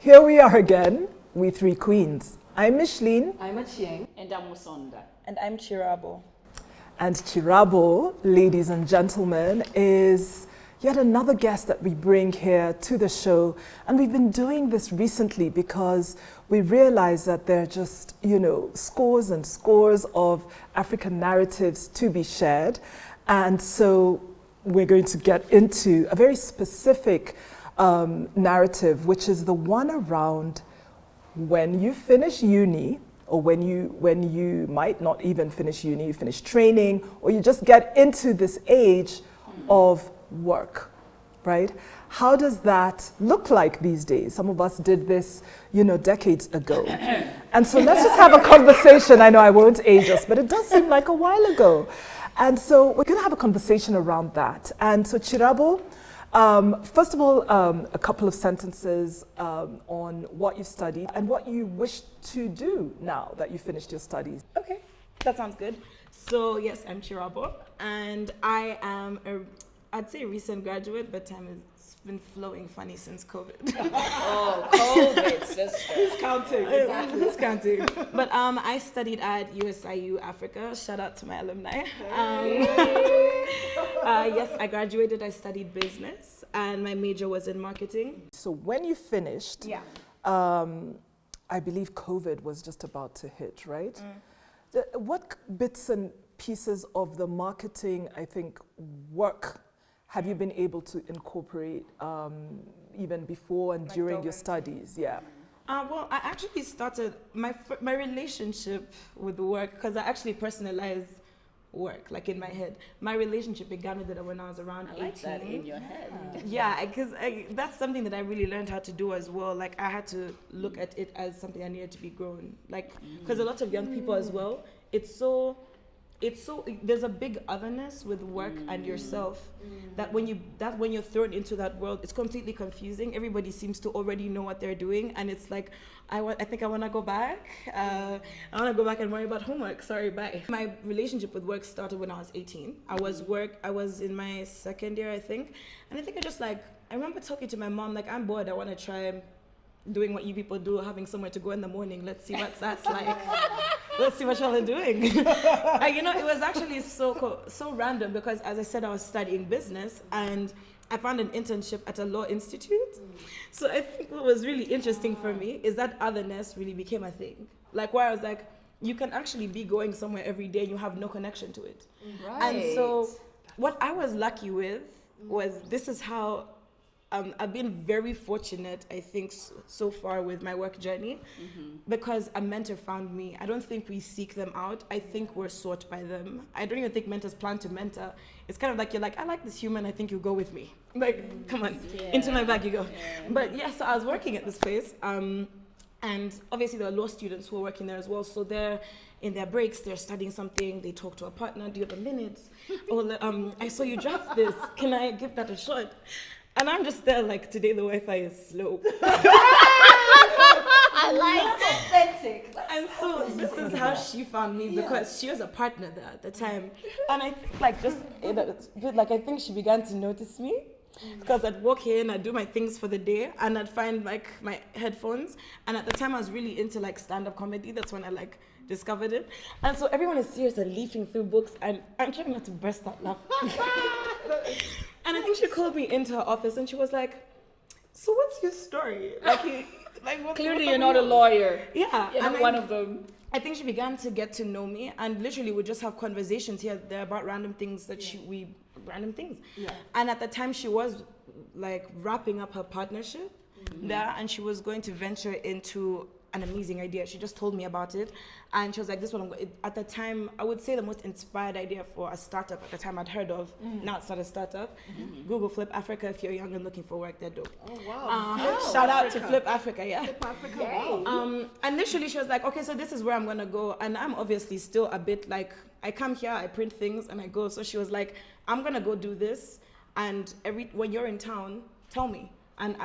Here we are again, we three queens. I'm Micheline. I'm Achieng. And I'm Musonda. And I'm Chirabo. And Chirabo, ladies and gentlemen, is yet another guest that we bring here to the show. And we've been doing this recently because we realize that there are just, scores and scores of African narratives to be shared. And so we're going to get into a very specific narrative, which is the one around when you finish uni, or when you might not even finish uni, you finish training, or you just get into this age of work, right? How does that look like these days? Some of us did this, decades ago. And so let's just have a conversation. I know I won't age us, but it does seem like a while ago. And so we're going to have a conversation around that. And so Chirabo, first of all, a couple of sentences on what you studied and what you wish to do now that you finished your studies. Okay, that sounds good. So yes, I'm Chirabo, and I am I'd say recent graduate, but time has been flowing funny since COVID. Oh, COVID, sister. Who's counting? Exactly. Who's counting? But I studied at USIU Africa. Shout out to my alumni. Yes, I graduated. I studied business, and my major was in marketing. So when you finished, Yeah. I believe COVID was just about to hit, right? What bits and pieces of the marketing, I think, work have you been able to incorporate even before and during your studies? Yeah. Well, I actually started my relationship with work, because I actually personalized work, like in my head. My relationship began with it when I was around 18. I like that in your head. Yeah, because that's something that I really learned how to do as well. Like, I had to look at it as something I needed to be grown. Like, because a lot of young people as well, it's so there's a big otherness with work and yourself that when you're thrown into that world, it's completely confusing. Everybody seems to already know what they're doing, and it's like, I think I want to go back. I want to go back and worry about homework. Sorry, bye. My relationship with work started when I was 18. I was in my second year, I think, and I think I remember talking to my mom, like, I'm bored. I want to try doing what you people do, having somewhere to go in the morning. Let's see what that's like. Let's see what y'all are doing. It was actually so random, because, as I said, I was studying business and I found an internship at a law institute. So I think what was really interesting for me is that otherness really became a thing. Like, where I was like, you can actually be going somewhere every day and you have no connection to it. Right. And so what I was lucky with was, this is how I've been very fortunate, I think, so far with my work journey, because a mentor found me. I don't think we seek them out. I think we're sought by them. I don't even think mentors plan to mentor. It's kind of like, you're like, I like this human, I think you'll go with me. Like, come on, into my bag you go. Yeah. But yeah, so I was working at this place, and obviously there are law students who are working there as well. So they're in their breaks, they're studying something, they talk to a partner, do you have a minute? Or I saw you draft this, can I give that a shot? And I'm just there like, today the Wi-Fi is slow. I like authentic. And so this is how she found me, because she was a partner there at the time. And I think I think she began to notice me, because I'd walk in, I'd do my things for the day, and I'd find like my headphones. And at the time I was really into like stand-up comedy. That's when I discovered it. And so everyone is serious and leafing through books, and I'm trying not to burst out laughing. And I think she called me into her office and she was like, so what's your story? Clearly you're not a lawyer. Yeah. You're not one of them. I think she began to get to know me, and literally would just have conversations here there about random things random things. Yeah. And at the time she was like wrapping up her partnership there, and she was going to venture into an amazing idea. She just told me about it, and she was like, this one, at the time, I would say the most inspired idea for a startup at the time I'd heard of. Now it's not a startup. Google Flip Africa. If you're young and looking for work, they're dope. Oh, wow. Shout out to Flip Africa, yeah. Flip Africa, wow. And literally she was like, okay, so this is where I'm gonna go. And I'm obviously still a bit like, I come here, I print things, and I go. So she was like, I'm gonna go do this, and when you're in town, tell me. And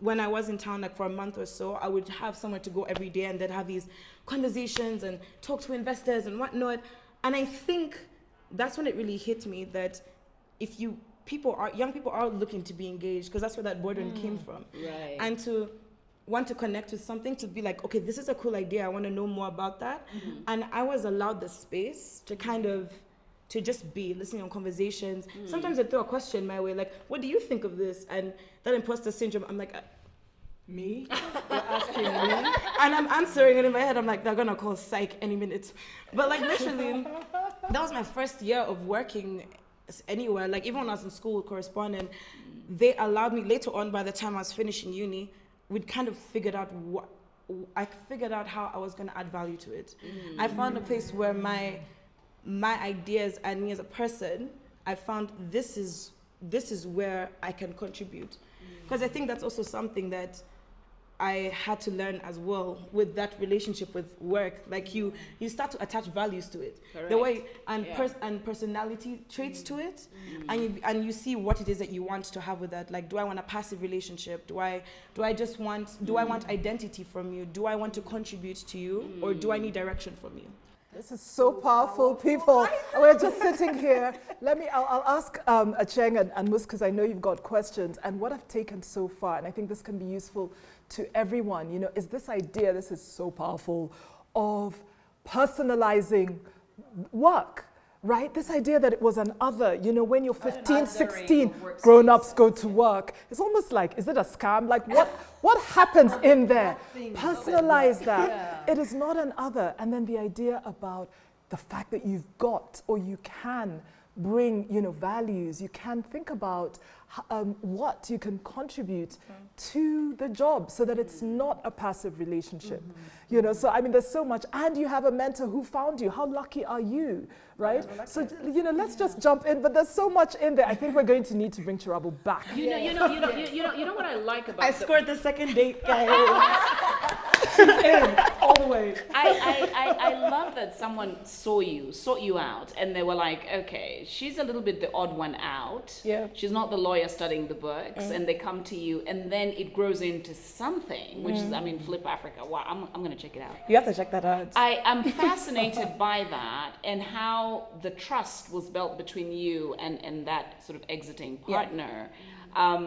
when I was in town, like for a month or so, I would have somewhere to go every day, and then have these conversations and talk to investors and whatnot. And I think that's when it really hit me that young people are looking to be engaged, because that's where that boredom came from. Right. And want to connect with something, to be like, okay, this is a cool idea, I want to know more about that. And I was allowed the space to kind of, to just be listening on conversations. Sometimes I throw a question my way, like, what do you think of this? And that imposter syndrome, I'm like, me? You're asking me? And I'm answering, and in my head, I'm like, they're gonna call psych any minute. But like literally, that was my first year of working anywhere. Like even when I was in school corresponding, they allowed me, later on, by the time I was finishing uni, we'd kind of figured out how I was gonna add value to it. I found a place where my ideas and me as a person, I found this is where I can contribute. Because I think that's also something that I had to learn as well with that relationship with work. Like you start to attach values to it. Correct. The way and personality traits to it, and you see what it is that you want to have with that. Like, do I want a passive relationship? Do I want identity from you? Do I want to contribute to you, or do I need direction from you? This is so powerful, people. We're just sitting here. I'll ask Acheng and Mus, because I know you've got questions. And what I've taken so far, and I think this can be useful to everyone, is this idea, this is so powerful, of personalizing work. Right? This idea that it was an other, when you're 15, 16, grown-ups go to work. It's almost like, is it a scam? Like what happens in there? Personalize that. Yeah. It is not an other. And then the idea about the fact that you've got, or you can bring, values. You can think about what you can contribute to the job, so that it's not a passive relationship. So I mean, there's so much, and you have a mentor who found you. How lucky are you, right? So let's just jump in. But there's so much in there. I think we're going to need to bring Chirabo back. You know what I like about I scored the second date, guys. In all the way. I love that someone sought you out, and they were like, okay, she's a little bit the odd one out. Yeah. She's not the lawyer studying the books, and they come to you, and then it grows into something, which is, Flip Africa. Wow, I'm gonna check it out. You have to check that out. I am fascinated by that, and how the trust was built between you and that sort of exiting partner. Yeah.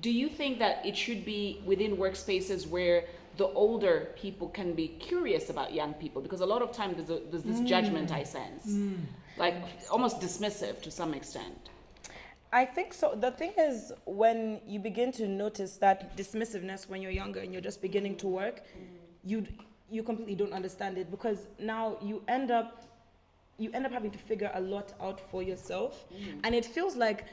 Do you think that it should be within workspaces where the older people can be curious about young people? Because a lot of time there's this judgment I sense, like almost dismissive to some extent. I think so. The thing is, when you begin to notice that dismissiveness when you're younger and you're just beginning to work, you completely don't understand it, because now you end up having to figure a lot out for yourself, and it feels like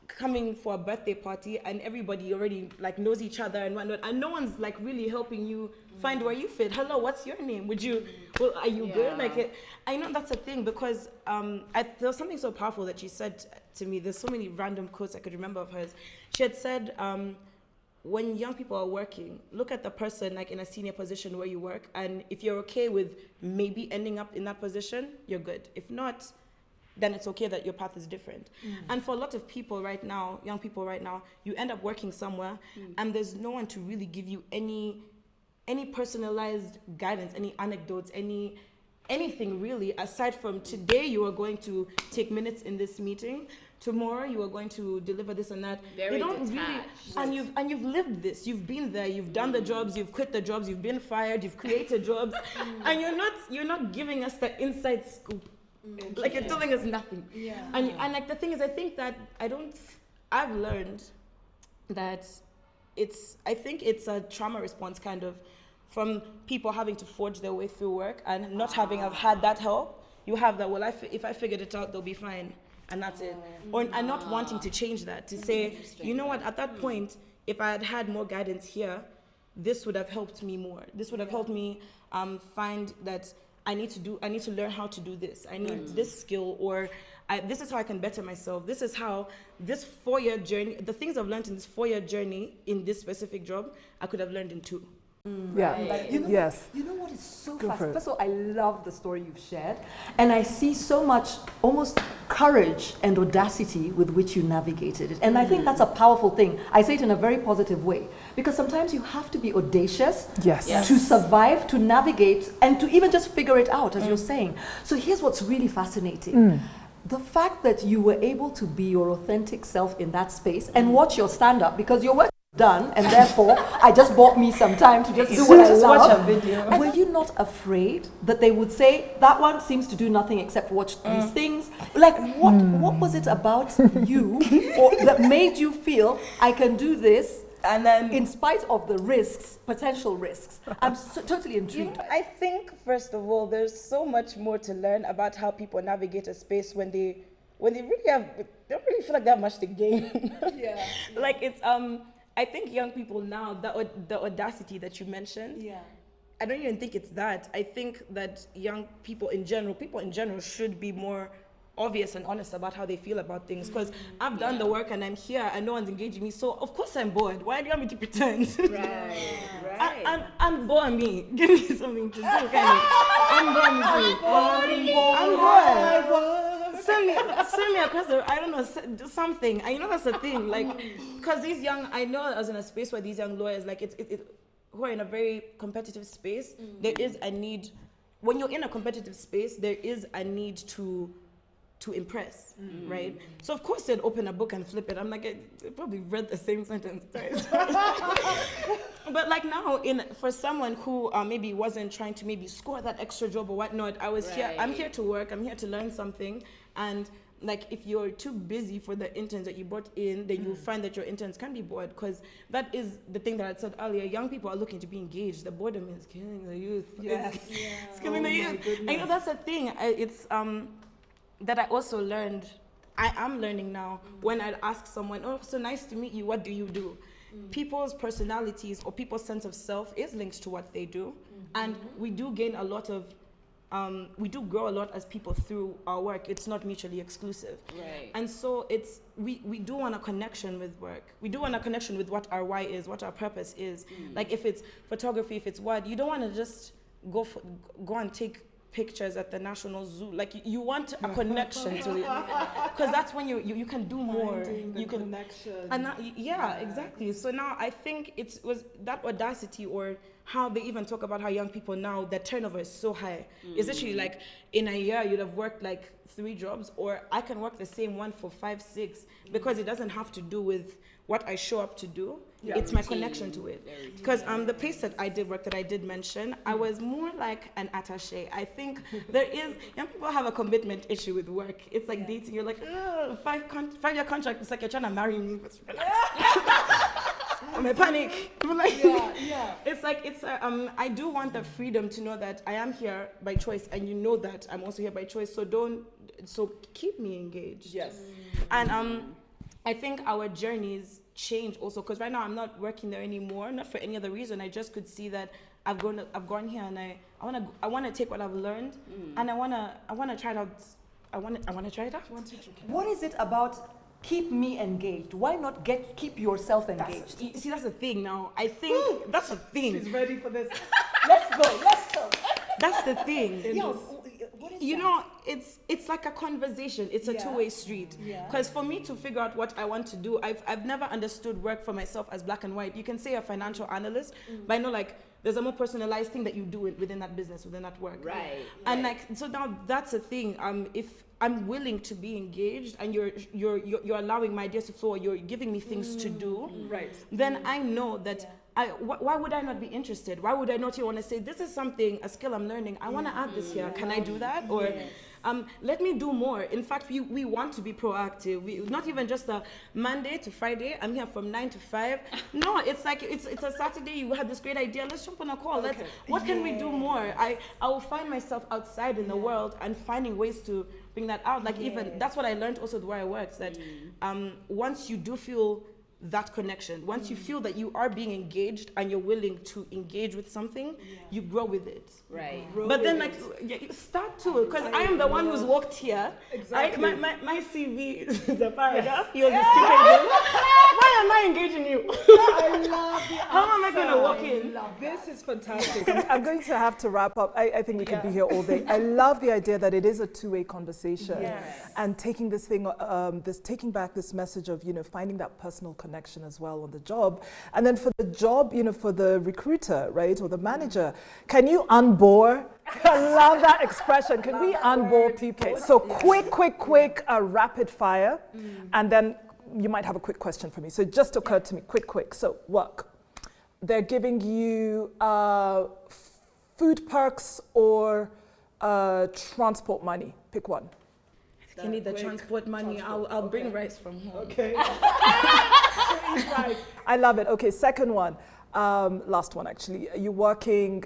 coming for a birthday party and everybody already like knows each other and whatnot, and no one's like really helping you find where you fit. Hello, what's your name? Are you good? Like I know that's a thing, because there was something so powerful that she said to me. There's so many random quotes I could remember of hers. She had said, when young people are working, look at the person like in a senior position where you work, and if you're okay with maybe ending up in that position, you're good. If not, then it's okay that your path is different. And for a lot of people right now, young people right now, you end up working somewhere and there's no one to really give you any personalized guidance, any anecdotes, anything really, aside from today you are going to take minutes in this meeting, tomorrow you are going to deliver this and that. Very they don't detached. really, and you've lived this, you've been there, you've done the jobs, you've quit the jobs, you've been fired, you've created jobs, and you're not giving us the inside scoop. Like you're telling us nothing. Yeah. And like the thing is, I think that I've learned that I think it's a trauma response kind of, from people having to forge their way through work and not having had that help. You have that, if I figured it out, they'll be fine. And that's it. And not wanting to change that, to say, you know what, at that point, if I had had more guidance here, this would have helped me more. This would have helped me find that I need to learn how to do this. I need this skill, or this is how I can better myself. This is how this 4-year journey, the things I've learned in this 4-year journey in this specific job, I could have learned in 2. Yeah. Yes. You know what is so fascinating? First of all, I love the story you've shared, and I see so much almost courage and audacity with which you navigated it. And I think that's a powerful thing. I say it in a very positive way, because sometimes you have to be audacious to survive, to navigate, and to even just figure it out, as you're saying. So here's what's really fascinating. The fact that you were able to be your authentic self in that space and watch your stand-up, because you're working done, and therefore I just bought me some time to just do what I love. Watch a video. Were you not afraid that they would say that one seems to do nothing except watch these things? Like what was it about you or that made you feel I can do this? And then In spite of the risks, potential risks, I'm totally intrigued. I think first of all, there's so much more to learn about how people navigate a space when they really they don't really feel like they have much to gain. Yeah. Like it's I think young people now, the audacity that you mentioned. Yeah. I don't even think it's that. I think that young people in general should be more obvious and honest about how they feel about things, because I've done the work and I'm here and no one's engaging me, so of course I'm bored. Why do you want me to pretend? Right. And bore me. Give me something to do, kind of. I'm bored. Send me across the, I don't know, do something. I know that's a thing, like, because these young, I know I was in a space where these young lawyers, like, who are in a very competitive space, there is a need, when you're in a competitive space, there is a need to impress, right? So of course they'd open a book and flip it. I'm like, I probably read the same sentence twice. But like now, for someone who maybe wasn't trying to maybe score that extra job or whatnot, I was here. I'm here to work. I'm here to learn something. And like, if you're too busy for the interns that you brought in, then you'll find that your interns can be bored, because that is the thing that I said earlier. Young people are looking to be engaged. The boredom is killing the youth. Yes. It's killing the youth. I know that's the thing. It's that I also learned, I am learning now, when I ask someone, oh, so nice to meet you, what do you do? People's personalities or people's sense of self is linked to what they do. And we do gain a lot of, we do grow a lot as people through our work. It's not mutually exclusive. Right. And so we do want a connection with work. We do want a connection with what our why is, what our purpose is. Like if it's photography, if it's what, you don't want to just go and take pictures at the National Zoo. Like you want a connection to it, because that's when you can do more. You can connection. And that, yeah, exactly. So now I think it was that audacity, or how they even talk about how young people now, their turnover is so high. It's literally like in a year you'd have worked like 3 jobs, or I can work the same one for 5, 6, because it doesn't have to do with what I show up to do. Yeah. It's my connection to it. Because the place that I did work, that I did mention, I was more like an attaché. I think there is, young people have a commitment issue with work. It's like dating. You're like, 5-year contract. It's like you're trying to marry me. I'm a panic. Like, it's like, I do want the freedom to know that I am here by choice, and you know that I'm also here by choice. So keep me engaged. Yes. And I think our journeys change also, because right now I'm not working there anymore, not for any other reason. I just could see that I've gone here, and I want to take what I've learned, and I want to try it out. I want to try it out. What is it about keep me engaged? Why not keep yourself engaged? You see, that's the thing now. I think that's the thing. She's ready for this. Let's go. That's the thing. Yeah, what is You that? know, it's like a conversation. It's a two-way street. Yeah. Because for me to figure out what I want to do, I've never understood work for myself as black and white. You can say you're a financial analyst, but I know like there's a more personalized thing that you do within that business, within that work. Right. And like, so now that's the thing. If I'm willing to be engaged, and you're allowing my ideas to flow, you're giving me things to do, Right. then I know that why would I not be interested? Why would I not want to say, this is a skill I'm learning, I want to add this here, can I do that? Or let me do more. In fact, we want to be proactive. Not even just a Monday to Friday, I'm here from 9 to 5. No, it's like, it's a Saturday, you had this great idea, let's jump on a call. What can we do more? I will find myself outside in the world and finding ways to bring that out. Like even, that's what I learned also where I worked, that once you do feel that connection, once you feel that you are being engaged and you're willing to engage with something, you grow with it. Right. But then like, you start to, because I am the one who's walked here. Exactly. My CV is a paragraph. Yours is 2 pages. Why am I engaging you? I love the How am I going to walk in? This is fantastic. I'm going to have to wrap up. I think we could be here all day. I love the idea that it is a two-way conversation, and taking this thing, taking back this message of, finding that personal connection as well on the job. And then for the job, for the recruiter, right, or the manager, can you unbore? I love that expression. Can we unbore people? So quick, rapid fire, and then you might have a quick question for me. So it just occurred to me, quick. So work. They're giving you food perks or transport money. Pick one. I need the transport money. I'll bring rice from home. Okay. I love it. Okay, second one. Last one, actually. Are you working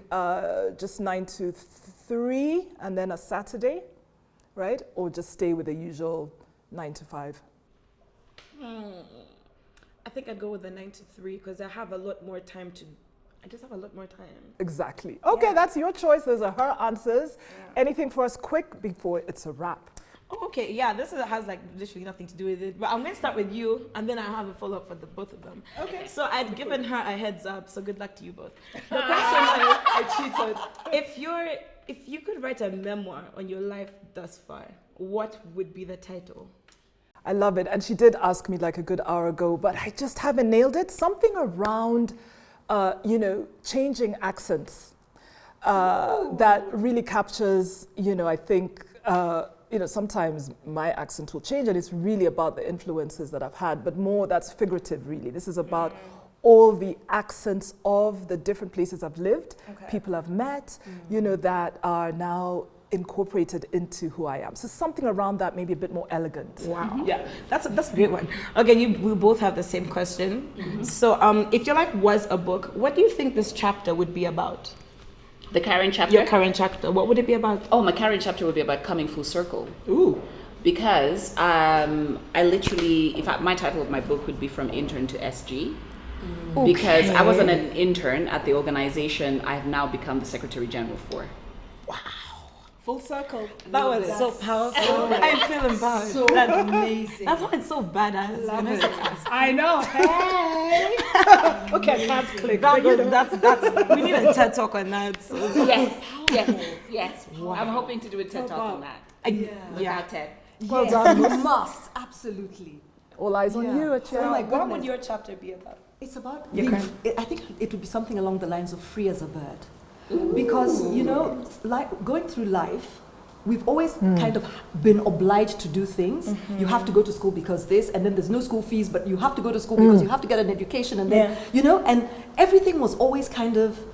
just 9 to 3 and then a Saturday, right? Or just stay with the usual 9 to 5? I think I'd go with the 9 to 3 because I have a lot more time to. I just have a lot more time. Exactly. Okay, that's your choice. Those are her answers. Yeah. Anything for us quick before it's a wrap? Oh, okay, yeah, has like literally nothing to do with it. But I'm going to start with you, and then I have a follow-up for the both of them. Okay. So I'd given her a heads up, so good luck to you both. The question is, I cheated. If you could write a memoir on your life thus far, what would be the title? I love it. And she did ask me like a good hour ago, but I just haven't nailed it. Something around, changing accents that really captures, I think, sometimes my accent will change, and it's really about the influences that I've had, but more that's figurative, really. This is about all the accents of the different places I've lived, people I've met, that are now incorporated into who I am. So something around that, maybe a bit more elegant. Wow. Yeah, that's a great one. Okay, we both have the same question. So if your life was a book, what do you think this chapter would be about? The current chapter? Your current chapter. What would it be about? Oh, my current chapter would be about coming full circle. Ooh. Because I literally, in fact, my title of my book would be From Intern to SG. Because I wasn't an intern at the organization I have now become the Secretary General for. Wow. Full circle. That was so powerful. I feel empowered. So amazing. That's why it's so badass. I know. Hey. Okay, hands click. That's we need a TED talk on that. So. Yes. Wow. I'm hoping to do a TED talk on that. Without TED. Well Yes, done. you must, absolutely. All eyes on you, Achia. Oh my What would goodness. your chapter be about? It's about Your being, current- I think it would be something along the lines of free as a bird. Because, like going through life, we've always kind of been obliged to do things. You have to go to school because this, and then there's no school fees, but you have to go to school because you have to get an education, and then, and everything was always kind of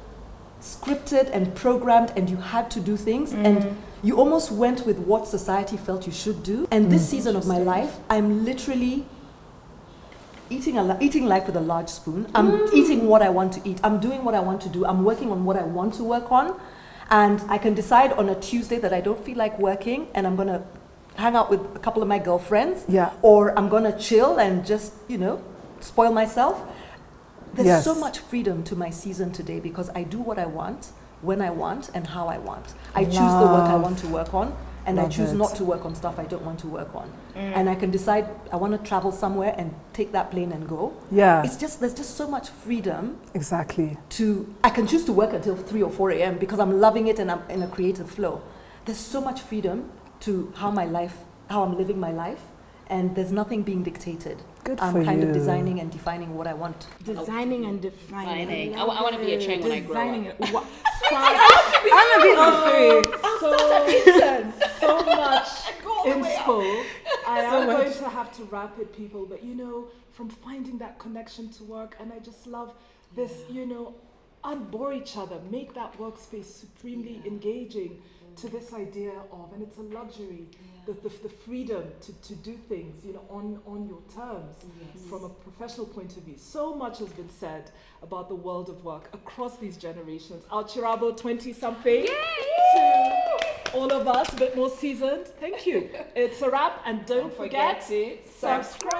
scripted and programmed, and you had to do things, and you almost went with what society felt you should do. And this season of my life, I'm literally eating life with a large spoon. I'm eating what I want to eat. I'm doing what I want to do. I'm working on what I want to work on. And I can decide on a Tuesday that I don't feel like working, and I'm going to hang out with a couple of my girlfriends. Yeah. Or I'm going to chill and just, spoil myself. There's so much freedom to my season today because I do what I want, when I want, and how I want. I choose the work I want to work on, and I choose not to work on stuff I don't want to work on. And I can decide I want to travel somewhere and take that plane and go. Yeah. There's just so much freedom. Exactly. I can choose to work until 3 or 4 a.m. because I'm loving it and I'm in a creative flow. There's so much freedom to how I'm living my life, and there's nothing being dictated. Good I'm for kind you. of designing and defining what I want. Designing and defining. I want to be a Cheng when I grow Designing up. it. I'm a bit So much inspo. I am going to have to wrap it, people, but from finding that connection to work, and I just love this, unbore each other, make that workspace supremely engaging to this idea of, and it's a luxury, the freedom to do things, on your terms from a professional point of view. So much has been said about the world of work across these generations. Our Chirabo 20-something to all of us, a bit more seasoned. Thank you. It's a wrap, and don't forget to subscribe.